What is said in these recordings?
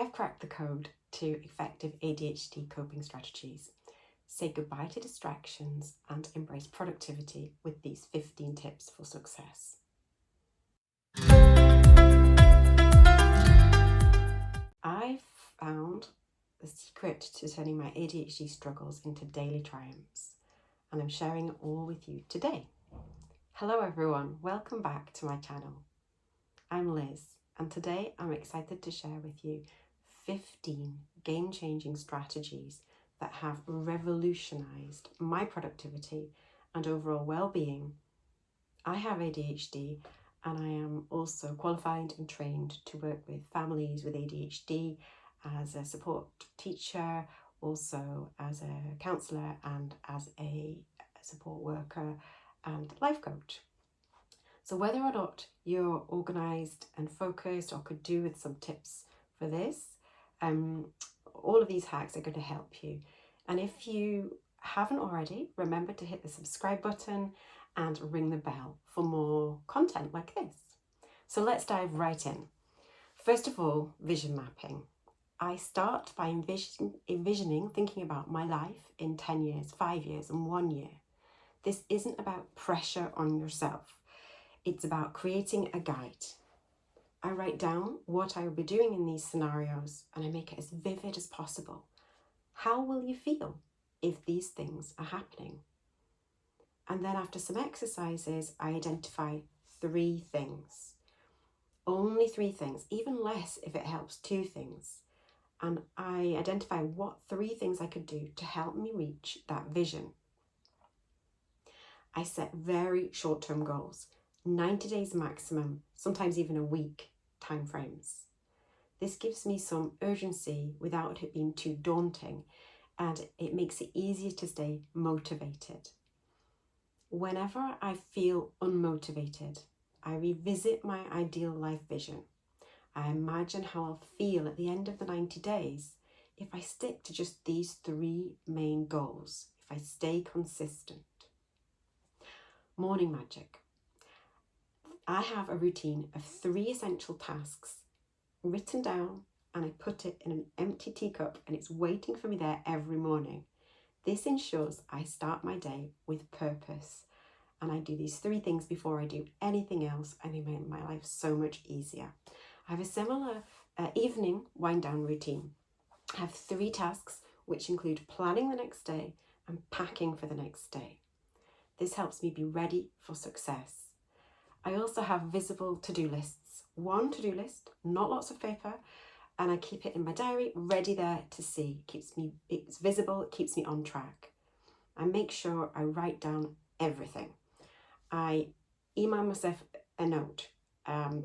I've cracked the code to effective ADHD coping strategies. Say goodbye to distractions and embrace productivity with these 15 tips for success. I've found the secret to turning my ADHD struggles into daily triumphs, and I'm sharing it all with you today. Hello everyone, welcome back to my channel. I'm Liz, and today I'm excited to share with you 15 game-changing strategies that have revolutionized my productivity and overall well-being. I have ADHD, and I am also qualified and trained to work with families with ADHD as a support teacher, also as a counsellor and as a support worker and life coach. So whether or not you're organised and focused or could do with some tips for this, all of these hacks are going to help you. And if you haven't already, remember to hit the subscribe button and ring the bell for more content like this. So let's dive right in. First of all, vision mapping. I start by envisioning, thinking about my life in 10 years, 5 years and 1 year. This isn't about pressure on yourself. It's about creating a guide. I write down what I will be doing in these scenarios and I make it as vivid as possible. How will you feel if these things are happening? And then after some exercises, I identify 3 things. Only 3 things, even less if it helps 2 things. And I identify what 3 things I could do to help me reach that vision. I set very short-term goals, 90 days maximum, sometimes even a week timeframes. This gives me some urgency without it being too daunting, and it makes it easier to stay motivated. Whenever I feel unmotivated, I revisit my ideal life vision. I imagine how I'll feel at the end of the 90 days if I stick to just these 3 main goals, if I stay consistent. Morning magic. I have a routine of 3 essential tasks written down, and I put it in an empty teacup and it's waiting for me there every morning. This ensures I start my day with purpose, and I do these 3 things before I do anything else, and they make my life so much easier. I have a similar evening wind down routine. I have 3 tasks which include planning the next day and packing for the next day. This helps me be ready for success. I also have visible to-do lists. 1 to-do list, not lots of paper, and I keep it in my diary, ready there to see. It's visible, it keeps me on track. I make sure I write down everything. I email myself a note.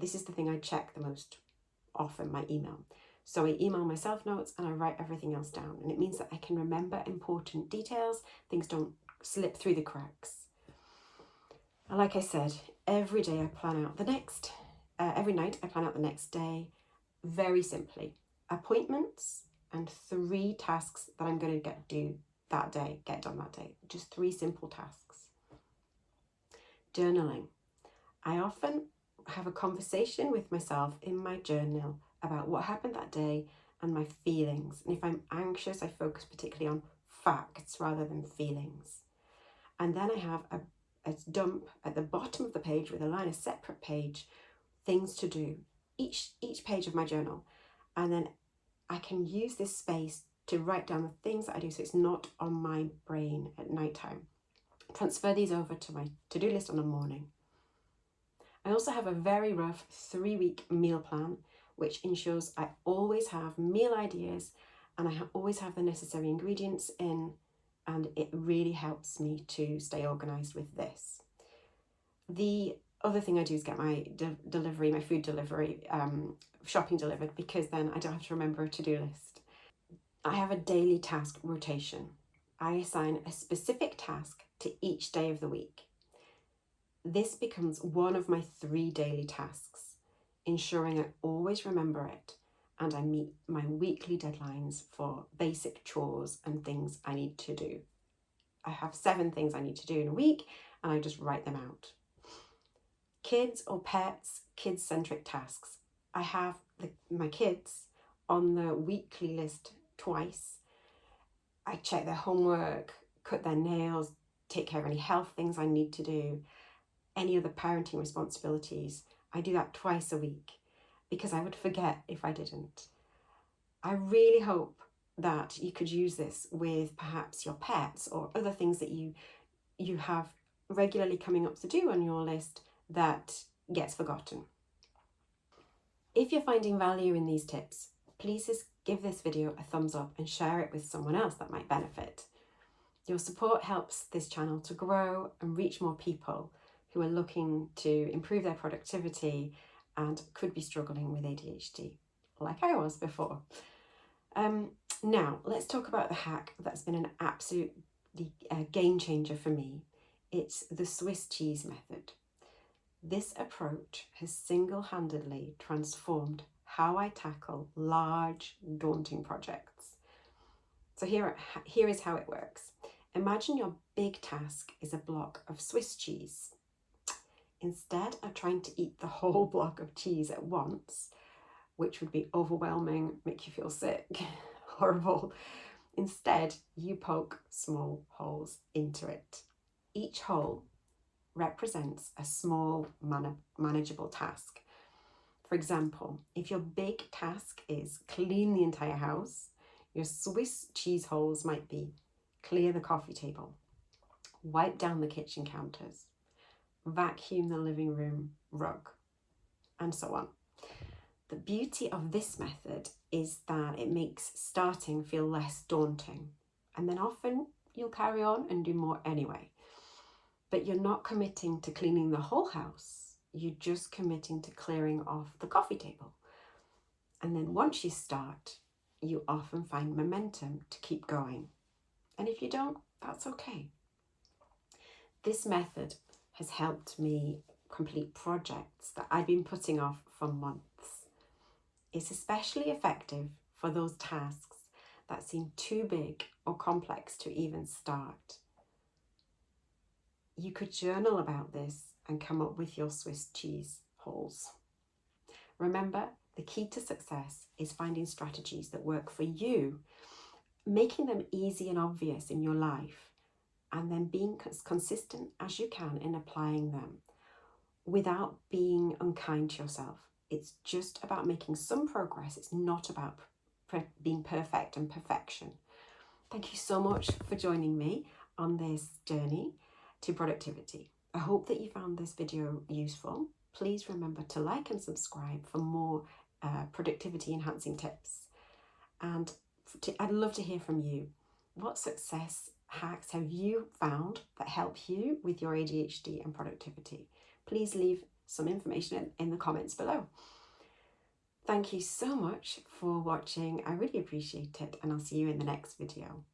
This is the thing I check the most often, my email. So I email myself notes and I write everything else down. And it means that I can remember important details. Things don't slip through the cracks. And like I said, every day I plan out every night I plan out the next day, very simply. Appointments and 3 tasks that I'm going to get done that day. Just 3 simple tasks. Journaling. I often have a conversation with myself in my journal about what happened that day and my feelings. And if I'm anxious, I focus particularly on facts rather than feelings. And then I have a dump at the bottom of the page with a separate page, things to do, each page of my journal. And then I can use this space to write down the things that I do so it's not on my brain at nighttime. Transfer these over to my to-do list on the morning. I also have a very rough 3-week meal plan, which ensures I always have meal ideas and I always have the necessary ingredients in, and it really helps me to stay organised with this. The other thing I do is get my my food delivery, shopping delivered, because then I don't have to remember a to-do list. I have a daily task rotation. I assign a specific task to each day of the week. This becomes one of my 3 daily tasks, ensuring I always remember it and I meet my weekly deadlines for basic chores and things I need to do. I have 7 things I need to do in a week and I just write them out. Kids or pets, kids-centric tasks. I have my kids on the weekly list twice. I check their homework, cut their nails, take care of any health things I need to do, any other parenting responsibilities. I do that twice a week because I would forget if I didn't. I really hope that you could use this with perhaps your pets or other things that you have regularly coming up to do on your list that gets forgotten. If you're finding value in these tips, please just give this video a thumbs up and share it with someone else that might benefit. Your support helps this channel to grow and reach more people who are looking to improve their productivity and could be struggling with ADHD, like I was before. Now, let's talk about the hack that's been an absolute game changer for me. It's the Swiss cheese method. This approach has single-handedly transformed how I tackle large, daunting projects. So here is how it works. Imagine your big task is a block of Swiss cheese. Instead of trying to eat the whole block of cheese at once, which would be overwhelming, make you feel sick, horrible, instead you poke small holes into it. Each hole represents a small, manageable task. For example, if your big task is clean the entire house, your Swiss cheese holes might be clear the coffee table, wipe down the kitchen counters, vacuum the living room rug, and so on. The beauty of this method is that it makes starting feel less daunting, and then often you'll carry on and do more anyway. But you're not committing to cleaning the whole house, you're just committing to clearing off the coffee table. And then once you start, you often find momentum to keep going. And if you don't, that's okay. This method has helped me complete projects that I've been putting off for months. It's especially effective for those tasks that seem too big or complex to even start. You could journal about this and come up with your Swiss cheese holes. Remember, the key to success is finding strategies that work for you, making them easy and obvious in your life, and then being as consistent as you can in applying them without being unkind to yourself. It's just about making some progress. It's not about being perfect and perfection. Thank you so much for joining me on this journey to productivity. I hope that you found this video useful. Please remember to like and subscribe for more productivity enhancing tips. And I'd love to hear from you. What success hacks have you found that help you with your ADHD and productivity? Please leave some information in the comments below. Thank you so much for watching. I really appreciate it, and I'll see you in the next video.